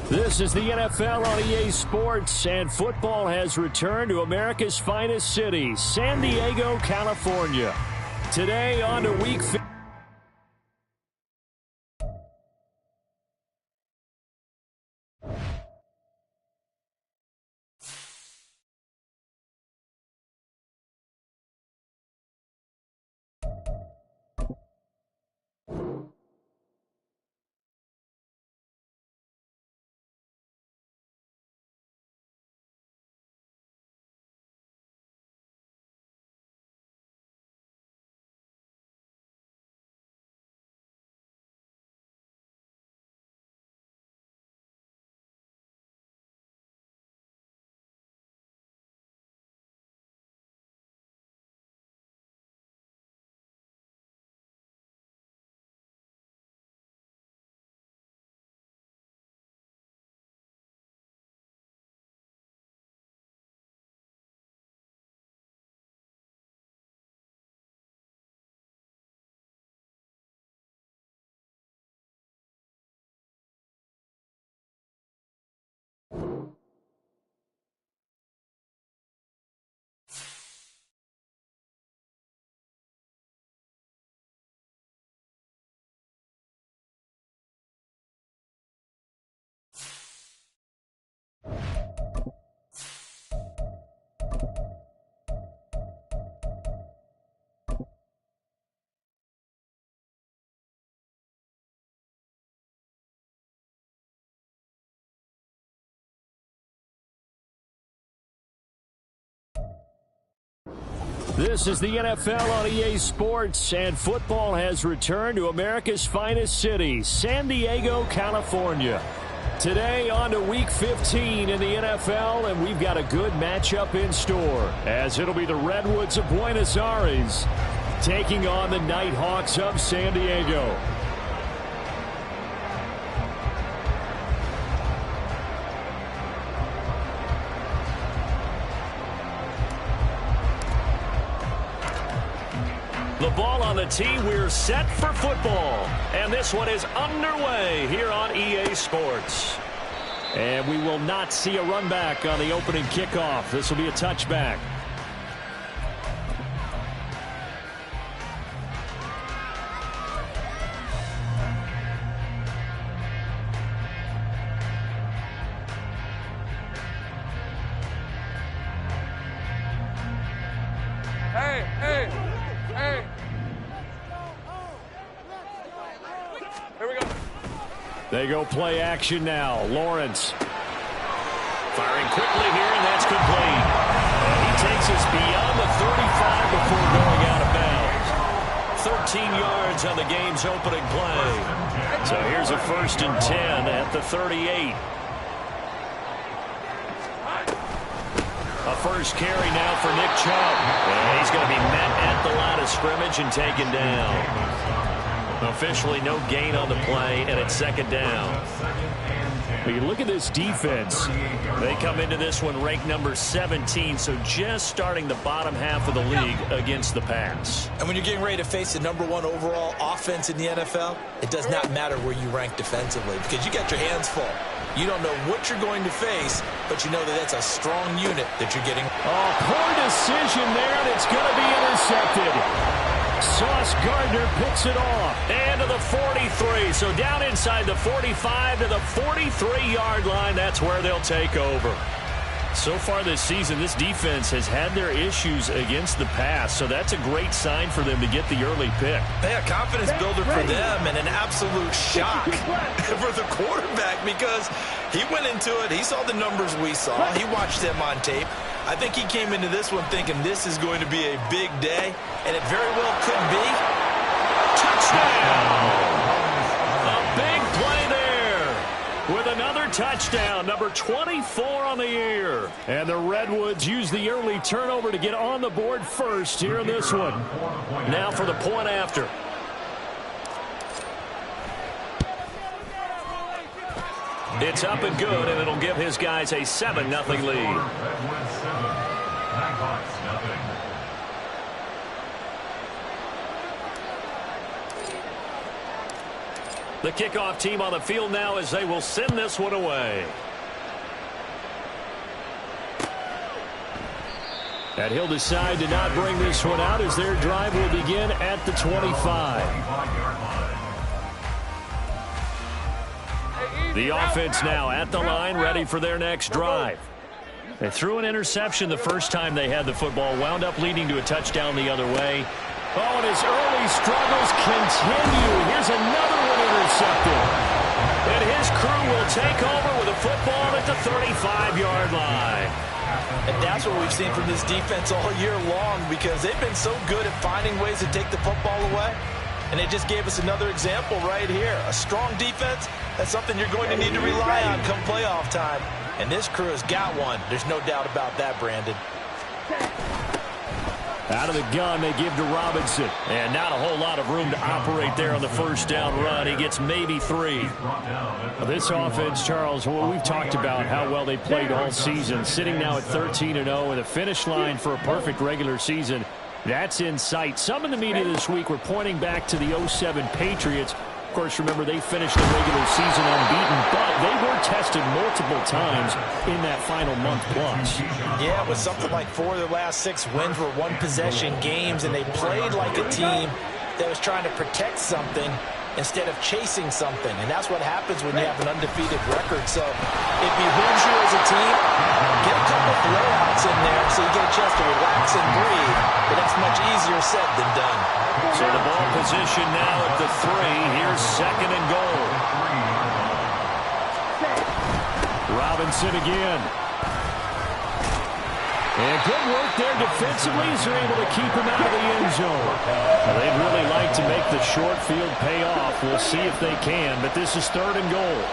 This is the NFL on EA Sports, and football has returned to America's finest city, San Diego, California. Today on to Week 15. This is the NFL on EA Sports, and football has returned to America's finest city, San Diego, California. Today on to Week 15 in the NFL, and we've got a good matchup in store, as it'll be the Redwoods of Buenos Aires taking on the Nighthawks of San Diego. The ball on the tee, we're set for football. And this one is underway here on EA Sports. And we will not see a run back on the opening kickoff. This will be a touchback. They go play action now. Lawrence firing quickly here, and that's complete. And he takes us beyond the 35 before going out of bounds. 13 yards on the game's opening play. So here's a 1st and 10 at the 38. A first carry now for Nick Chubb. And he's going to be met at the line of scrimmage and taken down. Officially no gain on the play, and it's 2nd down. But you look at this defense. They come into this one ranked number 17, so just starting the bottom half of the league against the pass. And when you're getting ready to face the number 1 overall offense in the NFL, it does not matter where you rank defensively because you got your hands full. You don't know what you're going to face, but you know that that's a strong unit that you're getting. Oh, poor decision there, and it's going to be intercepted. Sauce Gardner picks it off. And to the 43. So down inside the 45 to the 43-yard line. That's where they'll take over. So far this season, this defense has had their issues against the pass. So that's a great sign for them to get the early pick. Yeah, confidence builder for them and an absolute shock for the quarterback because he went into it. He saw the numbers we saw. He watched them on tape. I think he came into this one thinking this is going to be a big day, and it very well could be. Touchdown! A big play there with another touchdown, number 24 on the year. And the Redwoods use the early turnover to get on the board first here in this one. Now for the point after. It's up and good, and it'll give his guys a 7-0 lead. The kickoff team on the field now as they will send this one away. And he'll decide to not bring this one out as their drive will begin at the 25. The offense now at the line, ready for their next drive. They threw an interception the first time they had the football, wound up leading to a touchdown the other way. Oh, and his early struggles continue. Here's another one intercepted. And his crew will take over with a football at the 35-yard line. And that's what we've seen from this defense all year long, because they've been so good at finding ways to take the football away. And they just gave us another example right here. A strong defense, that's something you're going to need to rely on come playoff time. And this crew has got one. There's no doubt about that, Brandon. Out of the gun, they give to Robinson. And not a whole lot of room to operate there on the first down run. He gets maybe 3. This offense, Charles, well, we've talked about how well they played all season. Sitting now at 13-0 with a finish line for a perfect regular season. That's in sight. Some in the media this week were pointing back to the 07 Patriots. Of course, remember, they finished the regular season unbeaten, but they were tested multiple times in that final month plus. Yeah, it was something like 4 of their last 6 wins were one-possession games, and they played like a team that was trying to protect something instead of chasing something. And that's what happens when you have an undefeated record. So it behooves you as a team, get a couple blowouts in there so you get a chance to relax and breathe. But that's much easier said than done. So the ball position now at the 3. Here's 2nd and goal. Robinson again. And good work there defensively as they're able to keep him out of the end zone. Well, they'd really like to make the short field pay off. We'll see if they can, but this is 3rd and goal.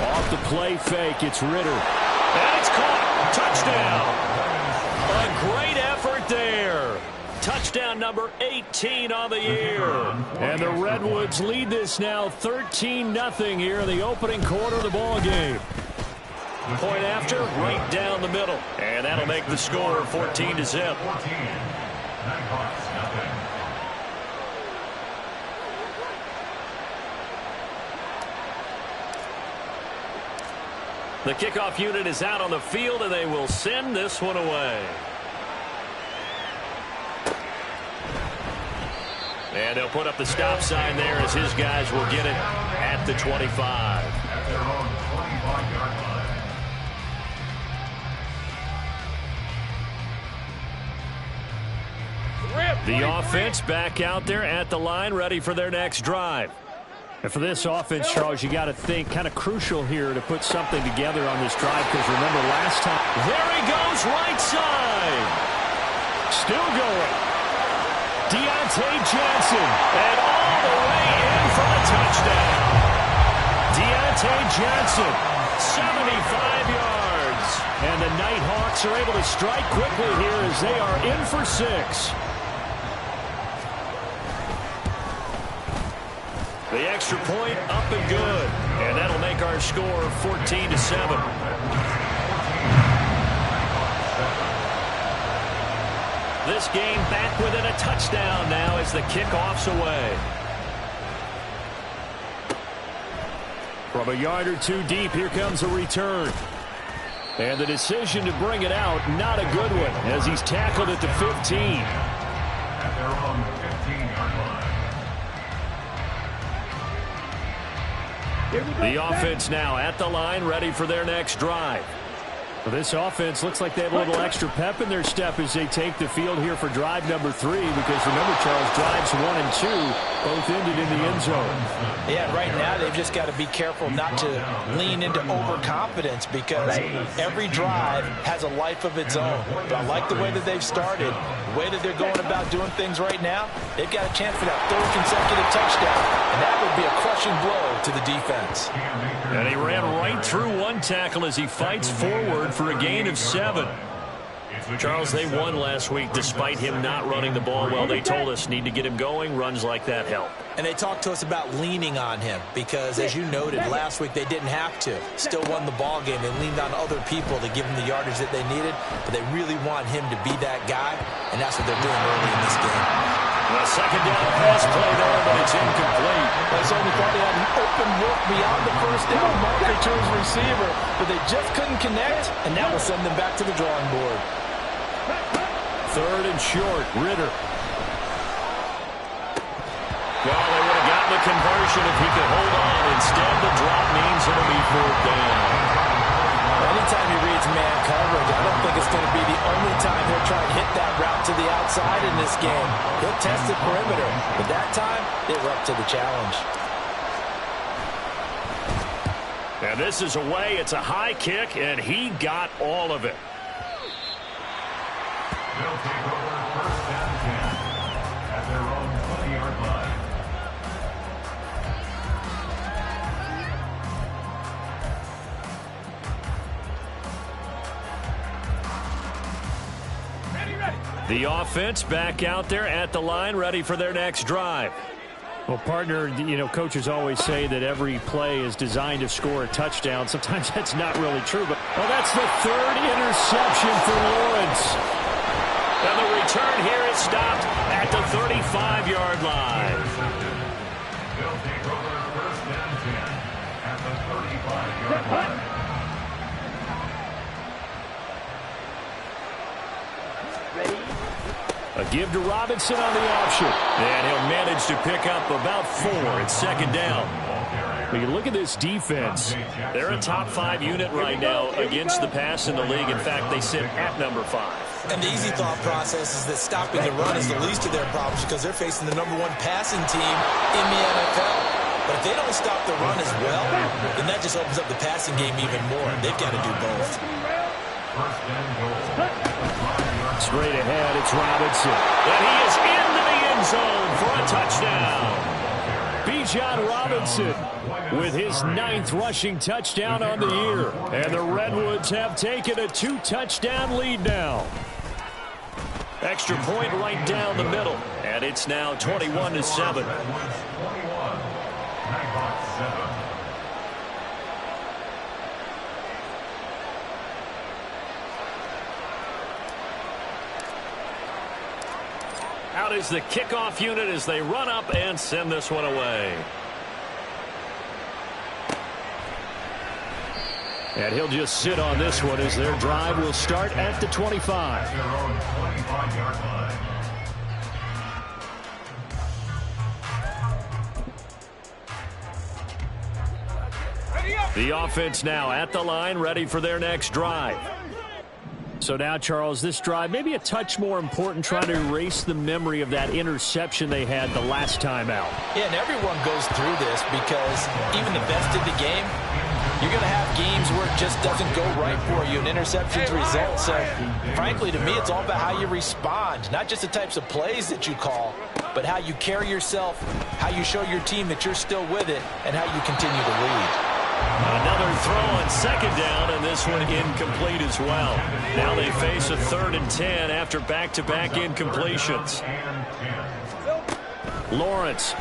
Off the play fake, it's Ritter. And it's caught. Touchdown. A great effort there. Touchdown number 18 on the year. And the Redwoods lead this now 13-0 here in the opening quarter of the ball game. Point after, right down the middle. And that'll make the score 14-0. The kickoff unit is out on the field, and they will send this one away. And they'll put up the stop sign there as his guys will get it at the 25. The offense back out there at the line, ready for their next drive. And for this offense, Charles, you got to think kind of crucial here to put something together on this drive, because remember last time. There he goes, right side. Still going. Deontay Johnson, and all the way in for the touchdown. Deontay Johnson, 75 yards. And the Nighthawks are able to strike quickly here as they are in for 6. The extra point up and good. And that'll make our score 14-7. This game back within a touchdown now as the kickoff's away. From a yard or 2 deep, here comes a return. And the decision to bring it out, not a good one, as he's tackled at the 15. At their own 15-yard line. The offense now at the line, ready for their next drive. Well, this offense looks like they have a little extra pep in their step as they take the field here for drive number 3, because remember, Charles, drives 1 and 2 both ended in the end zone. Yeah, right now they've just got to be careful not to lean into overconfidence, because every drive has a life of its own. But I like the way that they've started, the way that they're going about doing things right now. They've got a chance for that 3rd consecutive touchdown, and that would be a crushing blow to the defense. And he ran right through one tackle as he fights forward for a gain of 7. Charles, they won last week despite him not running the ball well. They told us need to get him going. Runs like that help. And they talked to us about leaning on him because, as you noted, last week they didn't have to. Still won the ball game. They leaned on other people to give them the yardage that they needed, but they really want him to be that guy, and that's what they're doing early in this game. A second down pass play there, but it's incomplete. They certainly thought they had an open look beyond the first down marker to his receiver, but they just couldn't connect, and that will send them back to the drawing board. Third and short, Ridder. Well, they would have gotten the conversion if he could hold on. Instead, the drop means it'll be fourth down. Anytime he reads man coverage, I don't think it's going to be the only time he'll try and hit that route to the outside in this game. He'll test the perimeter, but that time, they were up to the challenge. And this is away. It's a high kick, and he got all of it. They'll take over first and 10 at their own 20-yard line. The offense back out there at the line, ready for their next drive. Well, partner, you know, coaches always say that every play is designed to score a touchdown. Sometimes that's not really true, but that's the third interception for Lawrence. And the return here is stopped at the 35-yard line. They'll take over first and 10 at the 35-yard line. A give to Robinson on the option. And he'll manage to pick up about 4 at second down. When you look at this defense, they're a top 5 unit right now against the pass in the league. In fact, they sit at number 5. And the easy thought process is that stopping the run is the least of their problems because they're facing the number 1 passing team in the NFL. But if they don't stop the run as well, then that just opens up the passing game even more. They've got to do both. First and goal. Straight ahead, it's Robinson. And he is into the end zone for a touchdown. Bijan Robinson with his 9th rushing touchdown on the year. And the Redwoods have taken a 2-touchdown lead now. Extra point right down the middle. And it's now 21-7. Out is the kickoff unit as they run up and send this one away. And he'll just sit on this one as their drive will start at the 25. Their own 25-yard line. The offense now at the line, ready for their next drive. So now, Charles, this drive maybe a touch more important, trying to erase the memory of that interception they had the last time out. Yeah, and everyone goes through this because even the best in the game, you're going to have games where it just doesn't go right for you, and interceptions result. So, frankly, to me, it's all about how you respond, not just the types of plays that you call, but how you carry yourself, how you show your team that you're still with it, and how you continue to lead. Another throw on second down, and this one incomplete as well. Now they face a 3rd and 10 after back-to-back incompletions. Lawrence.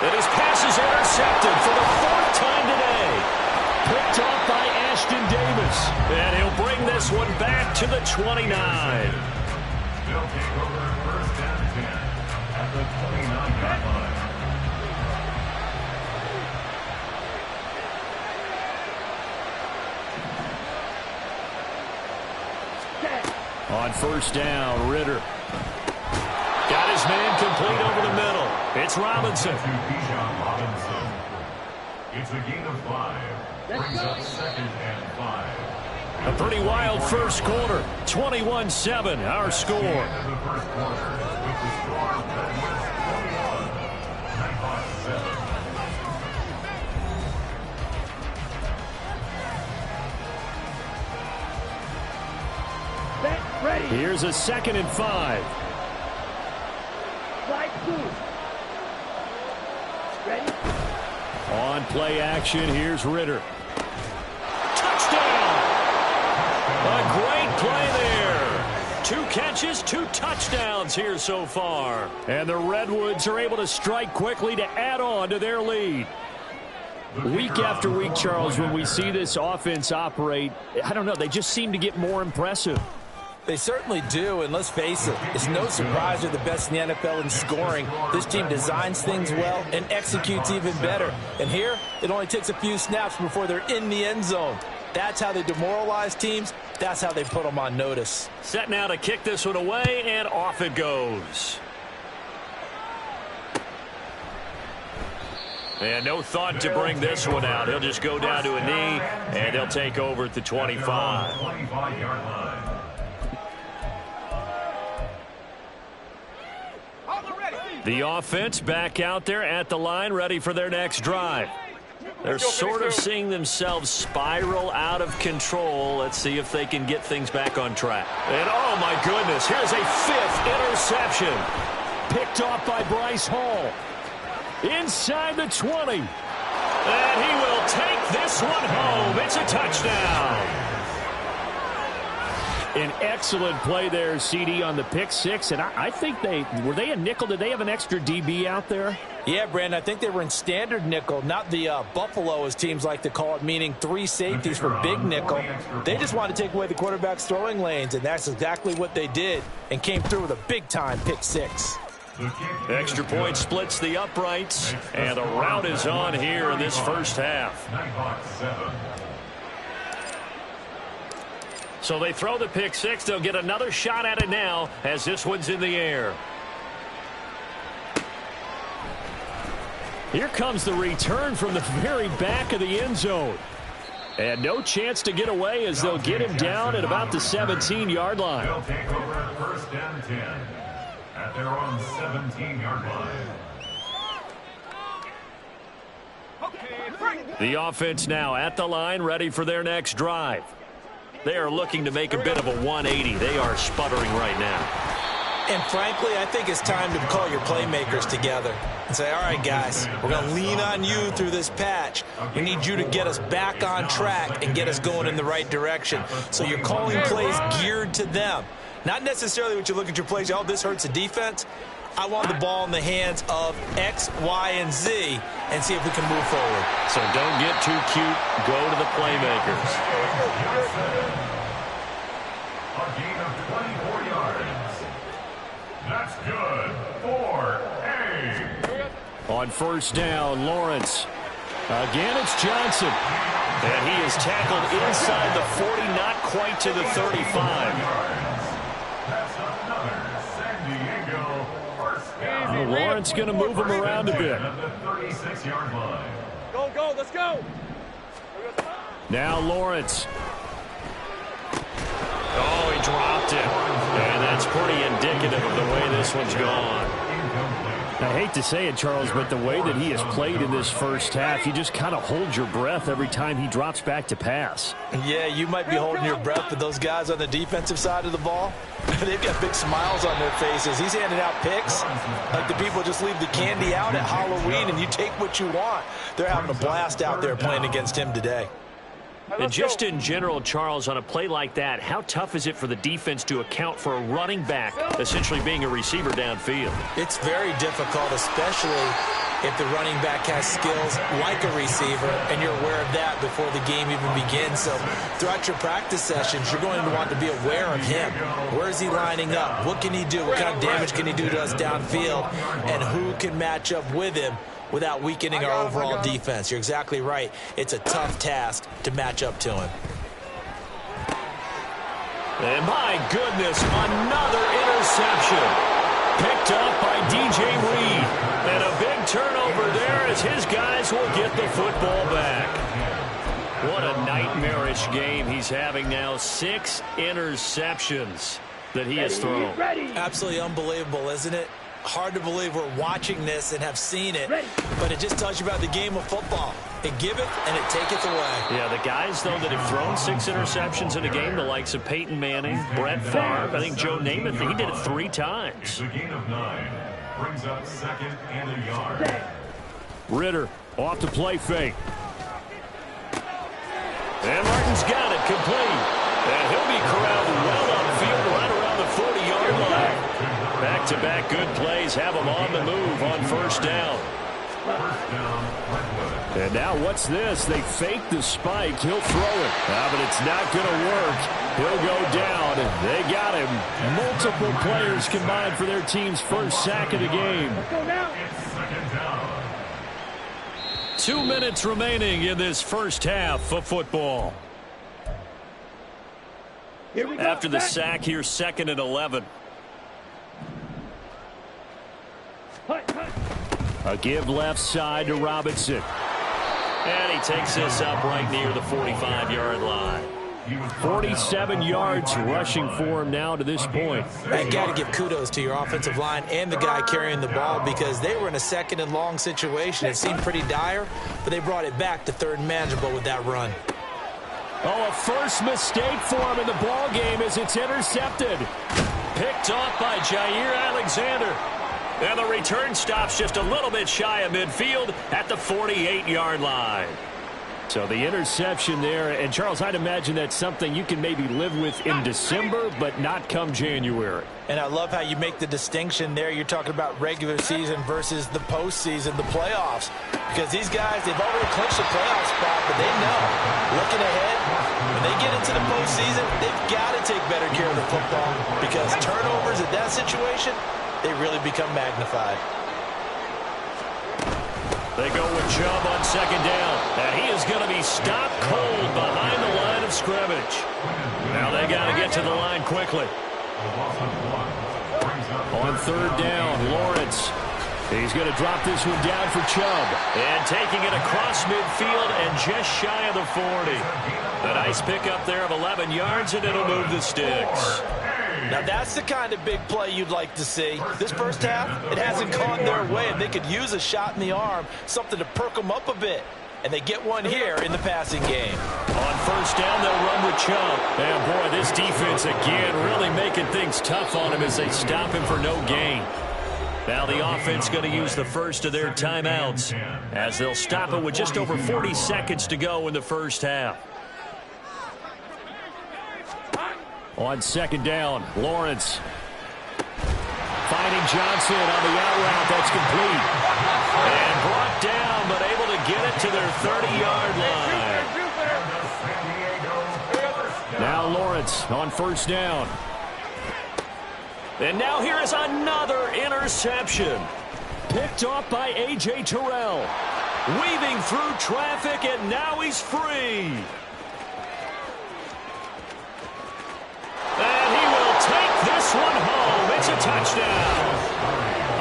And his pass is intercepted for the 4th time today. Picked off by Ashton Davis. And he'll bring this one back to the 29. They'll take over first and 10 at the 29-yard line. On first down, Ridder. Got his man complete over the middle. It's Robinson. To Bijan Robinson. It's a gain of 5. Brings up 2nd and 5. A pretty wild first quarter. 21-7, our score. End of the first quarter with the score Redwoods 21, Nighthawks 7. Here's a 2nd and 5. Ready? On play action, here's Ridder. Touchdown! A great play there. 2 catches, 2 touchdowns here so far. And the Redwoods are able to strike quickly to add on to their lead. Week after week, Charles, when we see this offense operate, I don't know, they just seem to get more impressive. They certainly do, and let's face it, it's no surprise they're the best in the NFL in scoring. This team designs things well and executes even better. And here, it only takes a few snaps before they're in the end zone. That's how they demoralize teams. That's how they put them on notice. Set now to kick this one away, and off it goes. And no thought to bring this one out. He'll just go down to a knee, and they'll take over at the 25. 25-yard line. The offense back out there at the line, ready for their next drive. They're sort of seeing themselves spiral out of control. Let's see if they can get things back on track. And oh my goodness, here's a 5th interception. Picked off by Bryce Hall. Inside the 20. And he will take this one home. It's a touchdown. An excellent play there, CD, on the pick six. And I think were they a nickel? Did they have an extra DB out there? Yeah, Brandon, I think they were in standard nickel, not the Buffalo, as teams like to call it, meaning 3 safeties for big nickel. They just wanted to take away the quarterback's throwing lanes, and that's exactly what they did, and came through with a big-time pick six. Extra point splits the uprights, and the route is on here in this first half. So they throw the pick six. They'll get another shot at it now as this one's in the air. Here comes the return from the very back of the end zone. And no chance to get away as they'll get him down at about the 17-yard line. They'll take over first and 10 at their own 17-yard line. The offense now at the line, ready for their next drive. They are looking to make a bit of a 180. They are sputtering right now. And frankly, I think it's time to call your playmakers together and say, all right, guys, we're going to lean on you through this patch. We need you to get us back on track and get us going in the right direction. So you're calling plays geared to them. Not necessarily what you look at your plays, oh, this hurts the defense. I want the ball in the hands of X, Y, and Z and see if we can move forward. So don't get too cute. Go to the playmakers. A gain of 24 yards. That's good for A. On first down, Lawrence. Again, it's Johnson. And he is tackled inside the 40, not quite to the 35. That's another San Diego first down. Lawrence going to move him around a bit. At the 36-yard line. Go, let's go. Now Lawrence. Oh, he dropped it. And that's pretty indicative of the way this one's gone. I hate to say it, Charles, but the way that he has played in this first half, you just kind of hold your breath every time he drops back to pass. Yeah, you might be holding your breath, but those guys on the defensive side of the ball, they've got big smiles on their faces. He's handing out picks like the people just leave the candy out at Halloween and you take what you want. They're having a blast out there playing against him today. And just in general, Charles, on a play like that, how tough is it for the defense to account for a running back essentially being a receiver downfield? It's very difficult, especially if the running back has skills like a receiver, and you're aware of that before the game even begins. So throughout your practice sessions, you're going to want to be aware of him. Where is he lining up? What can he do? What kind of damage can he do to us downfield? And who can match up with him without weakening our overall defense? You're exactly right. It's a tough task to match up to him. And my goodness, another interception. Picked up by DJ Reed. And a big turnover there as his guys will get the football back. What a nightmarish game he's having now. 6 interceptions that he has thrown. Absolutely unbelievable, isn't it? Hard to believe we're watching this and have seen it, but it just tells you about the game of football. It giveth and it taketh away. Yeah, the guys, though, that have thrown 6 interceptions in a game, the likes of Peyton Manning, Brett Favre, I think Joe Namath, he did it 3 times. It's a gain of 9. Brings up second and a yard. Ritter off to play fake. And Martin's got it complete. And he'll be corralled well upfield right around the 40-yard line. Back-to-back good plays have him on the move on first down. First down, Redwood. And now what's this? They fake the spike. He'll throw it. But it's not going to work. He'll go down. They got him. Multiple players combined for their team's first sack of the game. It's second down. 2 minutes remaining in this first half of football. After the sack, here's 2nd and 11. A give left side to Robinson. And he takes this up right near the 45-yard line. 47 yards rushing for him now to this point. You got to give kudos to your offensive line and the guy carrying the ball because they were in a 2nd and long situation. It seemed pretty dire, but they brought it back to 3rd and manageable with that run. Oh, a first mistake for him in the ball game as it's intercepted. Picked off by Jair Alexander. And the return stops just a little bit shy of midfield at the 48-yard line. So the interception there, and Charles, I'd imagine that's something you can maybe live with in December, but not come January. And I love how you make the distinction there. You're talking about regular season versus the postseason, the playoffs. Because these guys, they've already clinched a playoff spot, but they know, looking ahead, when they get into the postseason, they've got to take better care of the football because turnovers in that situation, they really become magnified. They go with Chubb on 2nd down. And he is going to be stopped cold behind the line of scrimmage. Now they got to get to the line quickly. On 3rd down, Lawrence. He's going to drop this one down for Chubb. And taking it across midfield and just shy of the 40. A nice pickup there of 11 yards, and it'll move the sticks. Now that's the kind of big play you'd like to see. This first half, it hasn't gone their way, and they could use a shot in the arm, something to perk them up a bit. And they get one here in the passing game. On 1st down, they'll run with Chubb. And boy, this defense again really making things tough on him as they stop him for no gain. Now the offense going to use the first of their timeouts as they'll stop it with just over 40 seconds to go in the first half. On 2nd down, Lawrence finding Johnson on the out route. That's complete. And brought down, but able to get it to their 30-yard line. Now Lawrence on 1st down. And now here is another interception. Picked off by A.J. Terrell. Weaving through traffic, and now he's free. And he will take this one home. It's a touchdown.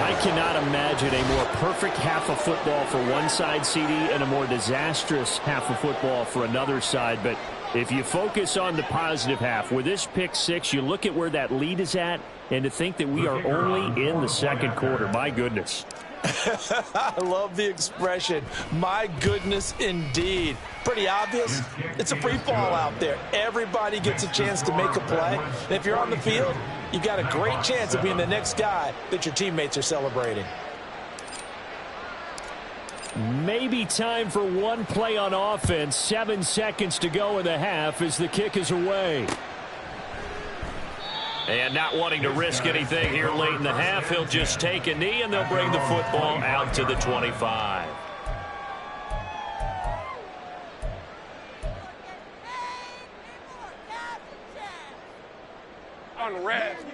I cannot imagine a more perfect half of football for one side, CD, and a more disastrous half of football for another side. But if you focus on the positive half, with this pick 6, you look at where that lead is at, and to think that we are only in the 2nd quarter. My goodness. I love the expression. My goodness, indeed. Pretty obvious. It's a free fall out there. Everybody gets a chance to make a play. And if you're on the field, you've got a great chance of being the next guy that your teammates are celebrating. Maybe time for one play on offense. 7 seconds to go in the half as the kick is away. And not wanting to risk anything here late in the half, he'll just take a knee, and they'll bring the football out to the 25.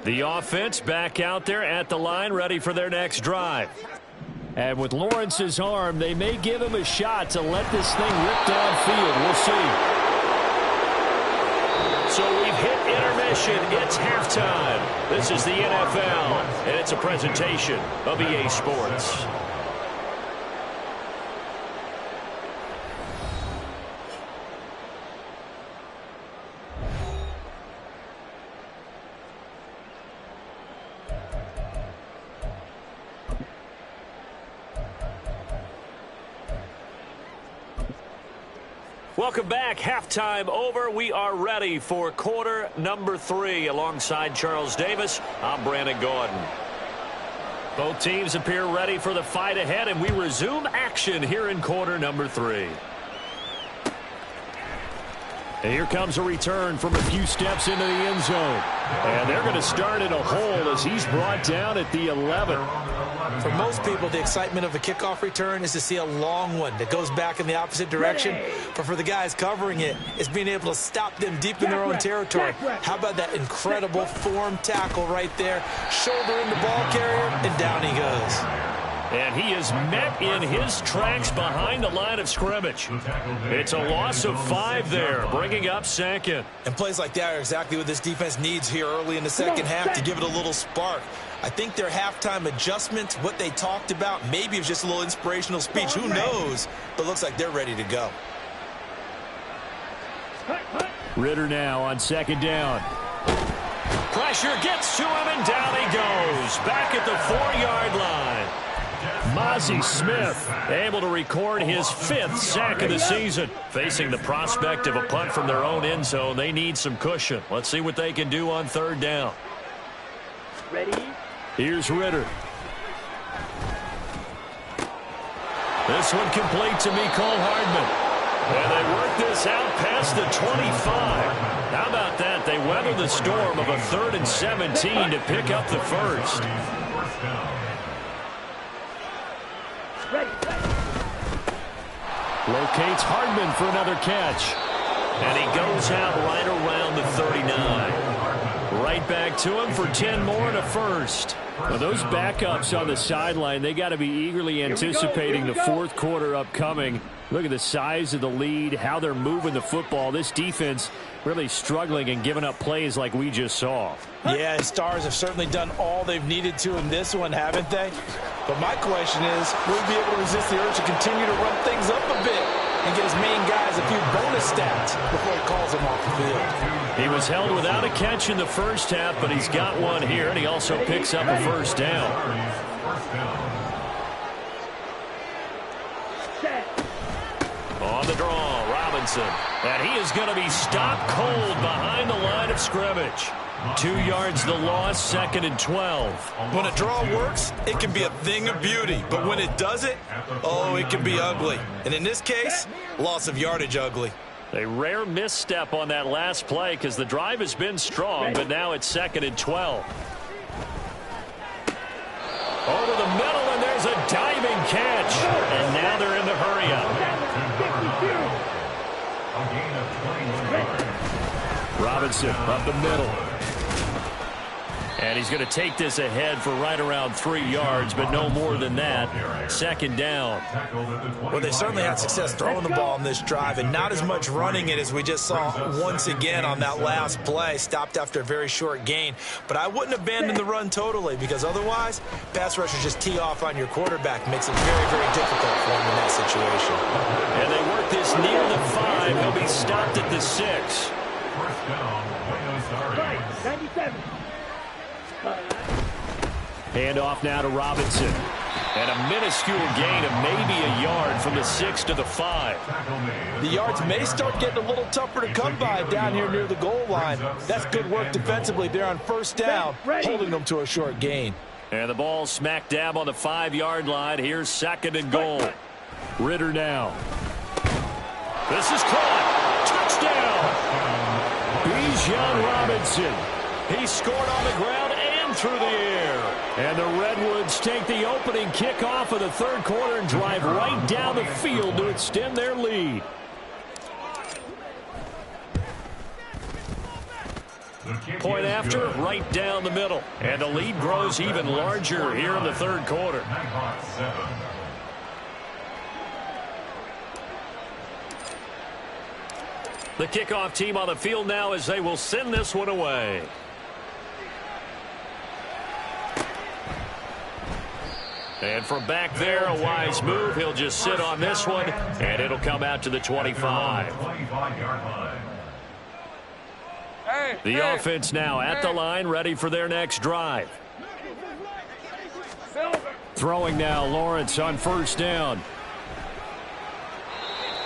The offense back out there at the line, ready for their next drive. And with Lawrence's arm, they may give him a shot to let this thing rip downfield. We'll see. So we've hit intermission. It's halftime. This is the NFL, and it's a presentation of EA Sports. Welcome back. Halftime over. We are ready for quarter number 3. Alongside Charles Davis, I'm Brandon Gordon. Both teams appear ready for the fight ahead, and we resume action here in quarter number 3. And here comes a return from a few steps into the end zone. And they're going to start in a hole as he's brought down at the 11. For most people, the excitement of a kickoff return is to see a long one that goes back in the opposite direction. But for the guys covering it, it's being able to stop them deep in their own territory. How about that incredible form tackle right there? Shoulder in the ball carrier, and down he goes. And he is met in his tracks behind the line of scrimmage. It's a loss of 5 there, bringing up second. And plays like that are exactly what this defense needs here early in the second half to give it a little spark. I think their halftime adjustments, what they talked about, maybe it was just a little inspirational speech. Who knows? But looks like they're ready to go. Ridder now on second down. Pressure gets to him, and down he goes. Back at the 4-yard line. Mazi Smith able to record his 5th sack of the season. Facing the prospect of a punt from their own end zone, they need some cushion. Let's see what they can do on 3rd down. Ready? Here's Ridder. This one complete to Mecole Hardman. And they work this out past the 25. How about that? They weather the storm of a 3rd and 17 to pick up the first. Locates Hardman for another catch. And he goes out right around the 39. Right back to him for 10 more and a first. Well, those backups on the sideline, they got to be eagerly anticipating the 4th quarter upcoming. Look at the size of the lead, how they're moving the football. This defense really struggling and giving up plays like we just saw. Yeah, Stars have certainly done all they've needed to in this one, haven't they? But my question is, will he be able to resist the urge to continue to run things up a bit and get his main guys a few bonus stats before he calls them off the field? He was held without a catch in the first half, but he's got one here, and he also picks up a first down. On the draw, Robinson. And he is going to be stopped cold behind the line of scrimmage. 2 yards the loss, 2nd and 12. When a draw works, it can be a thing of beauty. But when it doesn't, oh, it can be ugly. And in this case, loss of yardage ugly. A rare misstep on that last play because the drive has been strong, but now it's 2nd and 12. Over the middle, and there's a diving catch. And now they're in the hurry up. Robinson up the middle. And he's going to take this ahead for right around 3 yards, but no more than that. 2nd down. Well, they certainly had success throwing the ball in this drive and not as much running it as we just saw once again on that last play. Stopped after a very short gain. But I wouldn't abandon the run totally because otherwise, pass rushers just tee off on your quarterback. Makes it very, very difficult for him in that situation. And they work this near the 5. He'll be stopped at the 6. First down, Buenos Aires. 97. Hand off now to Robinson. And a minuscule gain of maybe a yard from the 6 to the 5. The yards may start getting a little tougher to come by down here near the goal line. That's good work defensively there on 1st down, holding them to a short gain. And the ball smack dab on the 5-yard line. Here's 2nd and goal. Ridder now. This is caught. Touchdown. Bijan Robinson. He scored on the ground and through the air. And the Redwoods take the opening kickoff of the 3rd quarter and drive right down the field to extend their lead. Point after, right down the middle. And the lead grows even larger here in the 3rd quarter. The kickoff team on the field now as they will send this one away. And from back there, a wise move. He'll just sit on this one, and it'll come out to the 25. The offense now at the line, ready for their next drive. Throwing now, Lawrence on 1st down.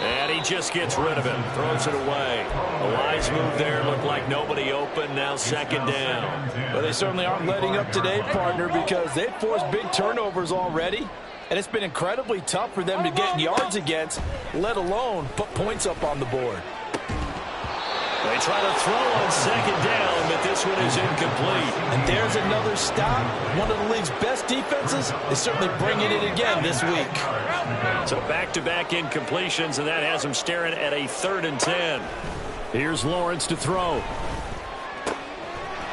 And he just gets rid of it, throws it away. A wise move there, looked like nobody open, now 2nd down. Well, they certainly aren't letting up today, partner, because they've forced big turnovers already. And it's been incredibly tough for them to get yards against, let alone put points up on the board. They try to throw on second down, but this one is incomplete. And there's another stop. One of the league's best defenses is certainly bringing it again this week. So back-to-back incompletions, and that has them staring at a 3rd and 10. Here's Lawrence to throw.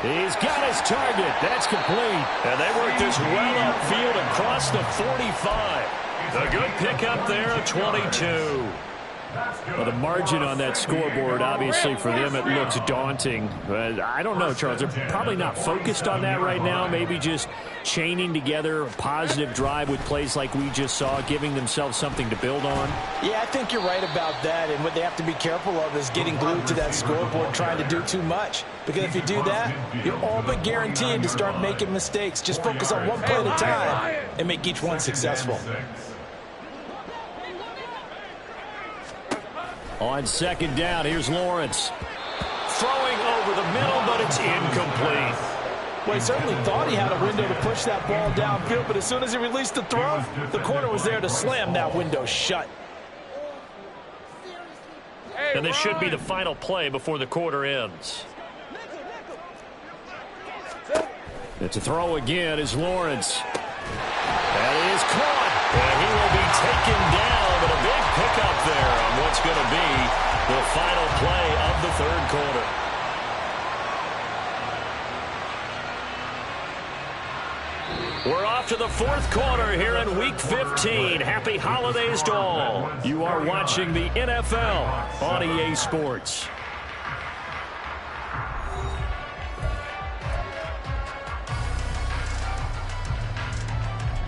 He's got his target. That's complete. And they work this well upfield across the 45. A good pickup there, a 22. Well, the margin on that scoreboard, obviously, for them, it looks daunting. But I don't know, Charles. They're probably not focused on that right now. Maybe just chaining together a positive drive with plays like we just saw, giving themselves something to build on. Yeah, I think you're right about that. And what they have to be careful of is getting glued to that scoreboard, trying to do too much. Because if you do that, you're all but guaranteed to start making mistakes. Just focus on one play at a time and make each one successful. On second down, here's Lawrence. Throwing over the middle, but it's incomplete. Well, he certainly thought he had a window to push that ball downfield, but as soon as he released the throw, the corner was there to slam that window shut. And this should be the final play before the quarter ends. It's a throw again is Lawrence. That is caught. And he will be taken down, but a big pickup there on what's going to be the final play of the 3rd quarter. We're off to the 4th quarter here in Week 15. Happy holidays to all. You are watching the NFL on EA Sports.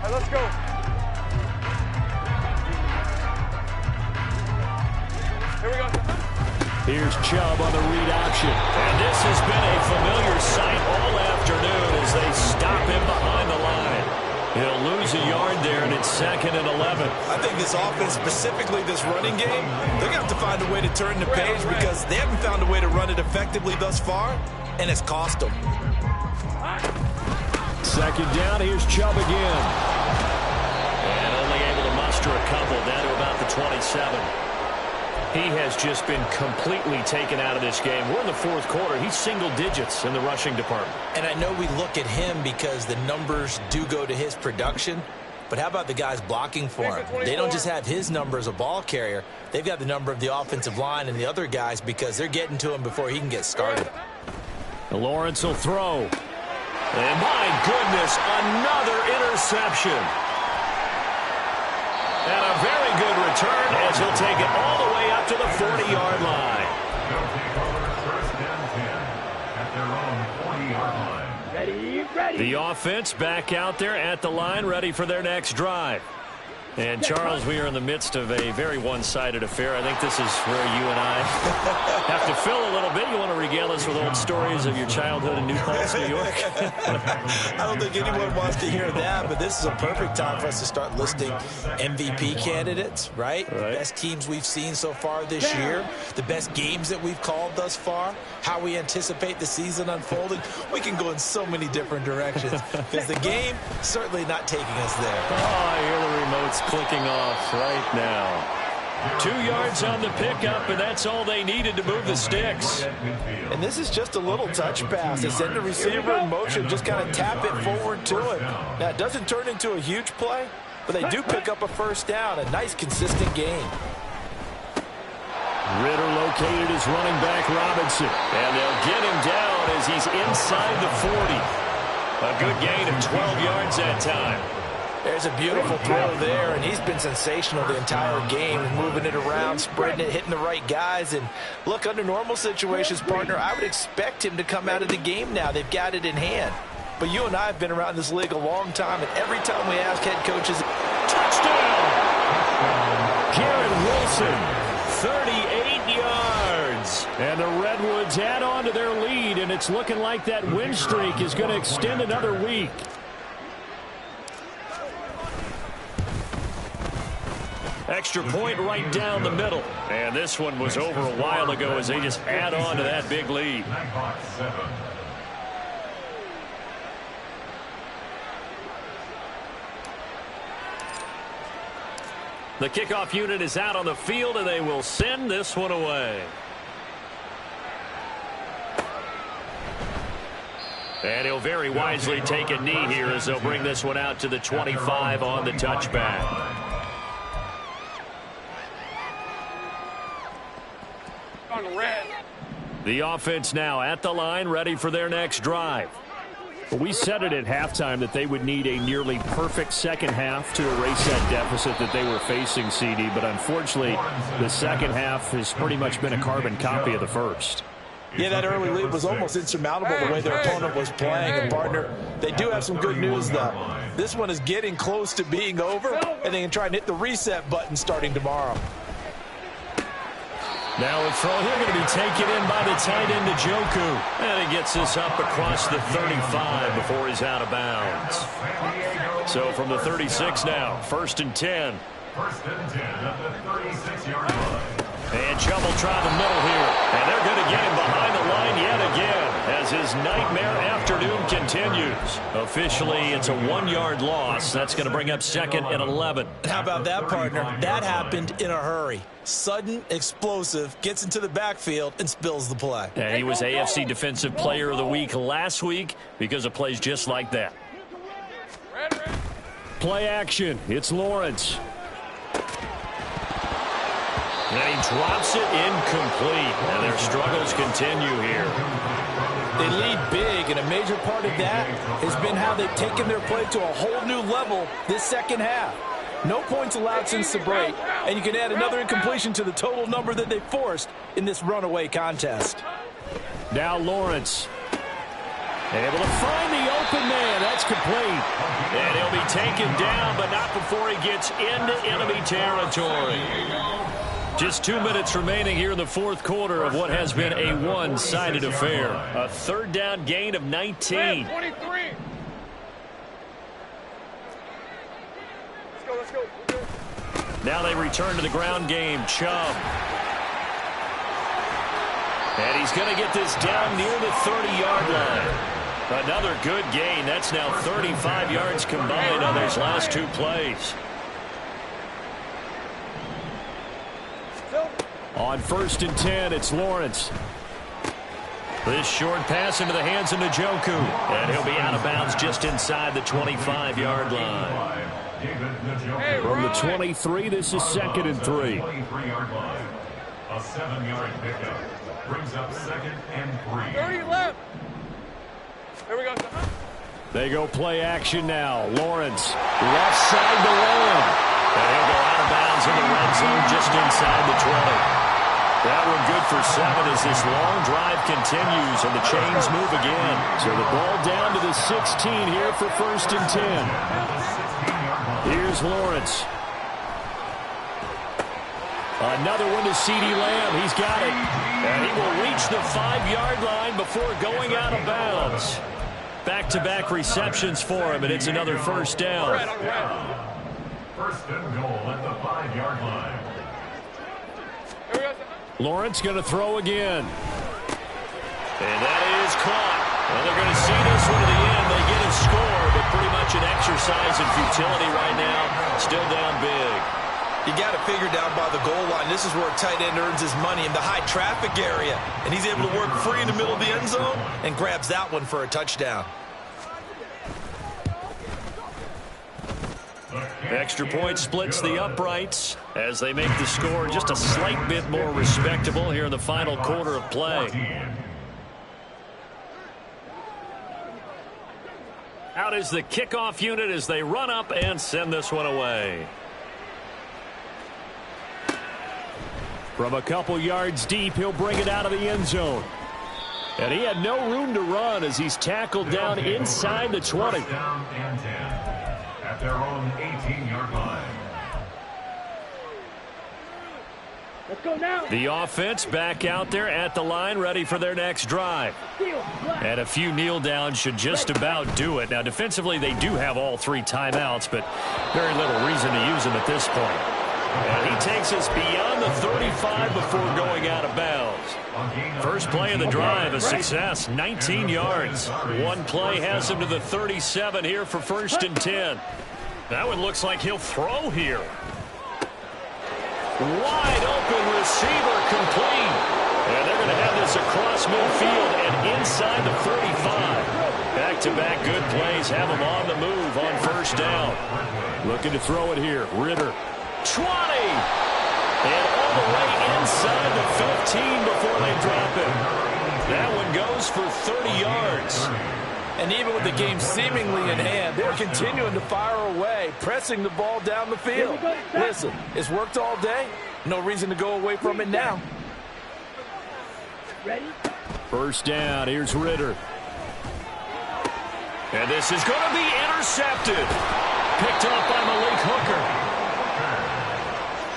All right, let's go. Here we go. Here's Chubb on the read option. And this has been a familiar sight all afternoon as they stop him behind the line. He'll lose a yard there, and it's 2nd and 11. I think this offense, specifically this running game, they're going to have to find a way to turn the page because they haven't found a way to run it effectively thus far, and it's cost them. Second down, here's Chubb again. And only able to muster a couple down to about the 27. He has just been completely taken out of this game. We're in the 4th quarter. He's single digits in the rushing department. And I know we look at him because the numbers do go to his production, but how about the guys blocking for him? They don't just have his number as a ball carrier. They've got the number of the offensive line and the other guys because they're getting to him before he can get started. Lawrence will throw. And my goodness, another interception. And a very good return as he'll take it all the way up to the 40-yard line. They'll take over 1st and 10 at their own 40-yard line. Ready. The offense back out there at the line, ready for their next drive. And, Charles, we are in the midst of a very one-sided affair. I think this is where you and I have to fill a little bit. You want to regale us with old stories of your childhood in New Paltz, New York? I don't think anyone wants to hear that, but this is a perfect time for us to start listing MVP candidates, right? The best teams we've seen so far this year, the best games that we've called thus far, how we anticipate the season unfolding. We can go in so many different directions because the game certainly not taking us there. Oh, I hear the remotes clicking off right now. 2 yards on the pickup, and that's all they needed to move the sticks. And this is just a little touch pass. They send the receiver in motion, just kind of tap it forward to him. Now, it doesn't turn into a huge play, but they do pick up a 1st down, a nice, consistent gain. Ritter located his running back, Robinson. And they'll get him down as he's inside the 40. A good gain of 12 yards that time. There's a beautiful throw there, and he's been sensational the entire game, moving it around, spreading it, hitting the right guys. And look, under normal situations, partner, I would expect him to come out of the game now. They've got it in hand. But you and I have been around this league a long time, and every time we ask head coaches, touchdown! Garrett Wilson, 38 yards. And the Redwoods add on to their lead, and it's looking like that win streak is going to extend another week. Extra point right down the middle. And this one was over a while ago as they just add on to that big lead. The kickoff unit is out on the field, and they will send this one away. And he'll very wisely take a knee here as they'll bring this one out to the 25 on the touchback. On the red. The offense now at the line, ready for their next drive. We said it at halftime that they would need a nearly perfect second half to erase that deficit that they were facing, CD. But unfortunately, the second half has pretty much been a carbon copy of the first. Yeah, that early lead was almost insurmountable the way their opponent was playing. And, partner, they do have some good news, though. This one is getting close to being over, and they can try and hit the reset button starting tomorrow. Now a throw here going to be taken in by the tight end, Njoku. And he gets this up across the 35 before he's out of bounds. So from the 36 now, 1st and 10. 1st and 10 at the 36-yard line. And Chubb will try the middle here. And they're going to get him behind the line yet again as his nightmare afternoon continues. Officially, it's a 1-yard loss. That's going to bring up 2nd and 11. How about that, partner? That happened in a hurry. Sudden, explosive, gets into the backfield and spills the play. And he was AFC Defensive Player of the Week last week because of plays just like that. Play action. It's Lawrence. And he drops it incomplete. And their struggles continue here. They lead big, and a major part of that has been how they've taken their play to a whole new level this second half. No points allowed since the break, and you can add another incompletion to the total number that they forced in this runaway contest. Now Lawrence. Able to find the open man. That's complete. And he'll be taken down, but not before he gets into enemy territory. Just 2 minutes remaining here in the 4th quarter of what has been a one-sided affair. A 3rd down gain of 19. 23. Let's go. Now they return to the ground game. Chubb. And he's going to get this down near the 30-yard line. Another good gain. That's now 35 yards combined on those last 2 plays. On 1st and 10, it's Lawrence. This short pass into the hands of Njoku. And he'll be out of bounds just inside the 25-yard line. From the 23, this is 2nd and 3. 23-yard line. A 7-yard pickup brings up 2nd and 3. 30 left. Here we go. They go play action now. Lawrence, left side to Lamb. And he'll go out of bounds in the red zone just inside the 20. That one good for 7 as this long drive continues and the chains move again. So the ball down to the 16 here for 1st and 10. Here's Lawrence. Another one to CeeDee Lamb. He's got it. And he will reach the 5-yard line before going out of bounds. Back-to-back receptions for him, and it's another 1st down. 1st and goal at the 5-yard line. Lawrence going to throw again. And that is caught. Well, they're going to see this one to the end. They get a score, but pretty much an exercise in futility right now. Still down big. You got to figure down by the goal line. This is where a tight end earns his money in the high traffic area. And he's able to work free in the middle of the end zone and grabs that one for a touchdown. Extra point splits the uprights as they make the score just a slight bit more respectable here in the final quarter of play. Out is the kickoff unit as they run up and send this one away. From a couple yards deep, he'll bring it out of the end zone. And he had no room to run as he's tackled down inside the 20. Down and 10 at their own 18-yard line. Let's go now. The offense back out there at the line, ready for their next drive. And a few kneel downs should just about do it. Now, defensively, they do have all 3 timeouts, but very little reason to use them at this point. And he takes us beyond the 35 before going out of bounds. First play of the drive, a success, 19 yards. One play has him to the 37 here for 1st and 10. That one looks like he'll throw here. Wide open receiver complete. And they're going to have this across midfield and inside the 45. Back-to-back good plays have them on the move on first down. Looking to throw it here. Ritter. 20! And all the way inside the 15 before they drop him. That one goes for 30 yards. And even with the game seemingly in hand, they're continuing to fire away, pressing the ball down the field. Listen, it's worked all day. No reason to go away from it now. Ready? First down. Here's Ritter. And this is going to be intercepted. Picked up by Malik Hooker.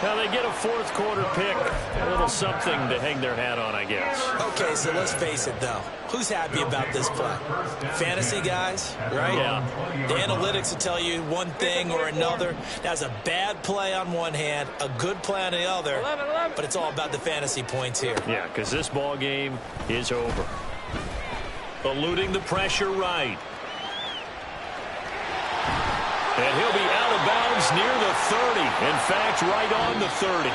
Now they get a fourth quarter pick. A little something to hang their hat on, I guess. Okay, so let's face it, though. Who's happy about this play? Fantasy guys, right? Yeah. The analytics will tell you one thing or another. That's a bad play on one hand, a good play on the other, but it's all about the fantasy points here. Yeah, because this ball game is over. Eluding the pressure right. And he'll be out of bounds near the 30. In fact, right on the 30.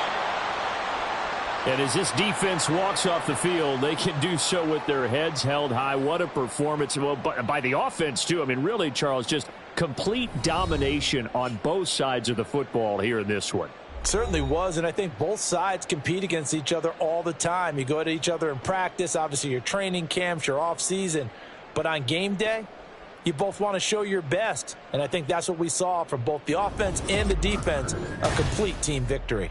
And as this defense walks off the field, they can do so with their heads held high. What a performance. Well, by the offense, too. I mean, really, Charles, just complete domination on both sides of the football here in this one. Certainly was, and I think both sides compete against each other all the time. You go to each other in practice, obviously your training camps, your off-season. But on game day, you both want to show your best, and I think that's what we saw from both the offense and the defense, a complete team victory.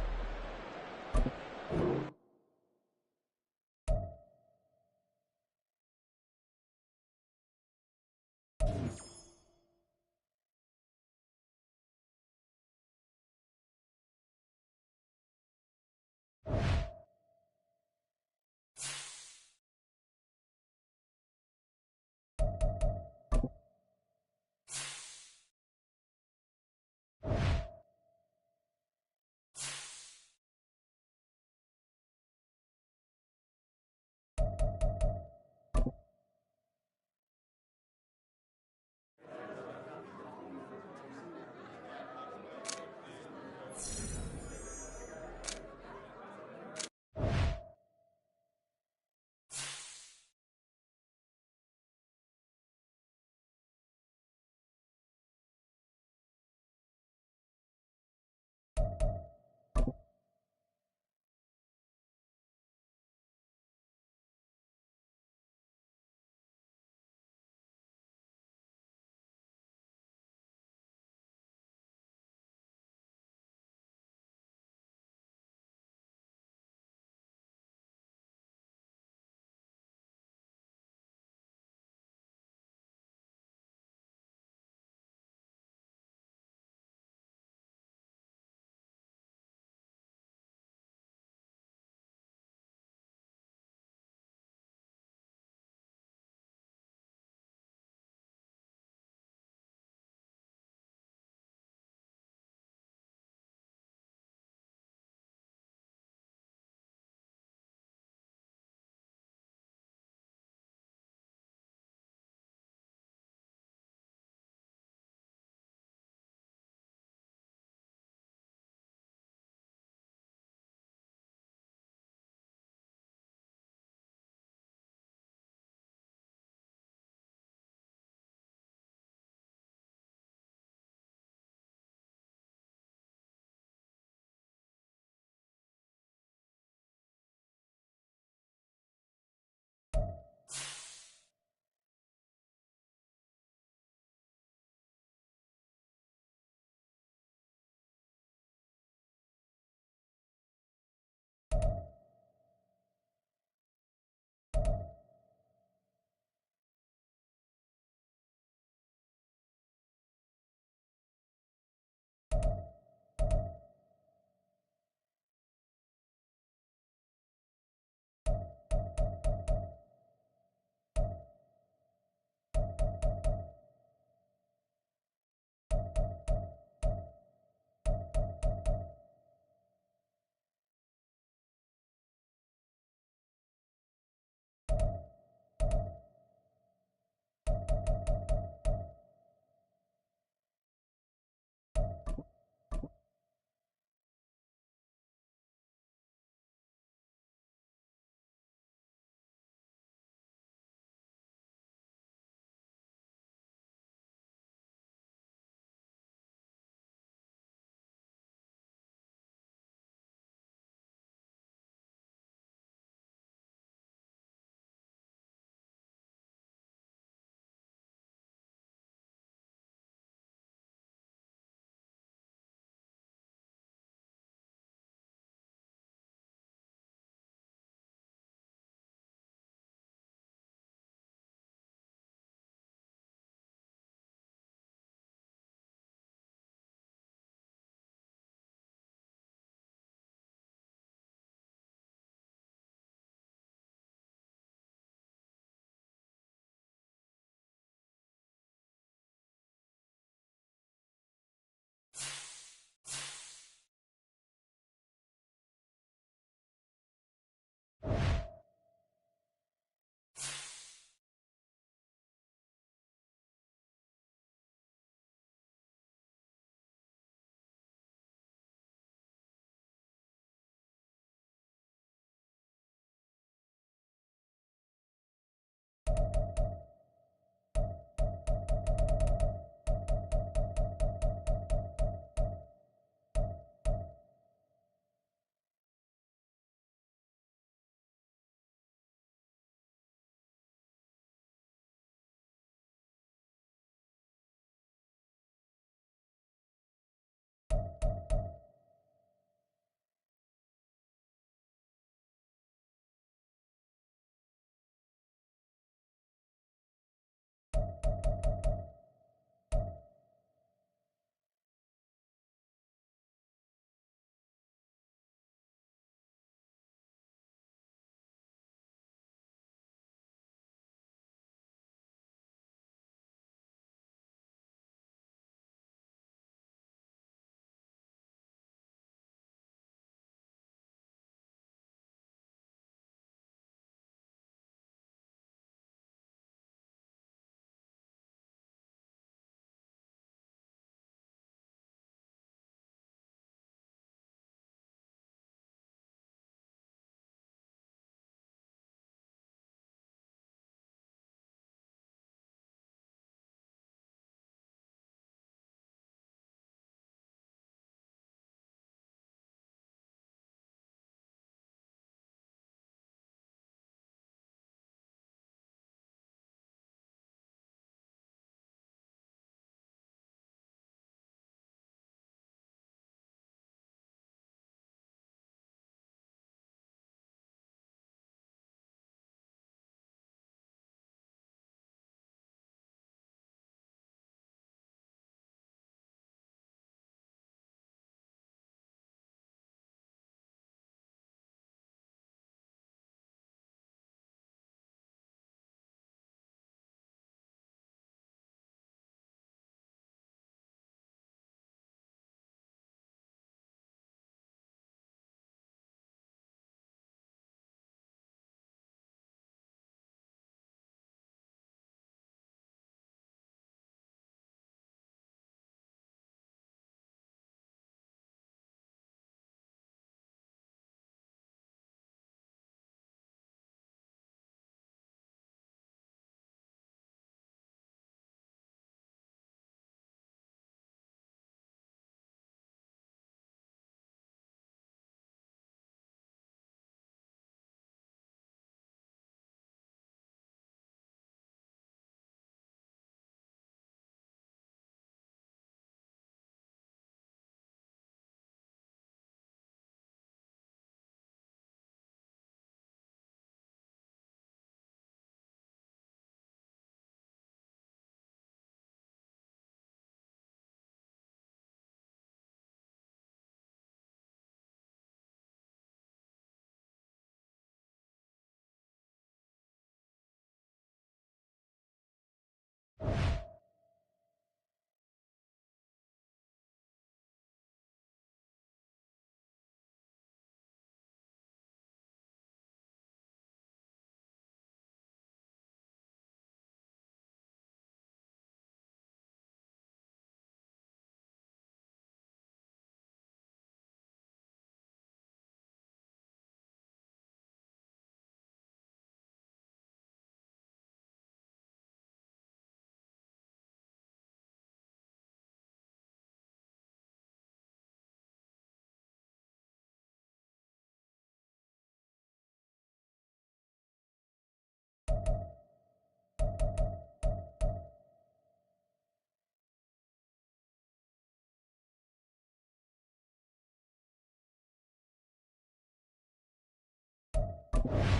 ball.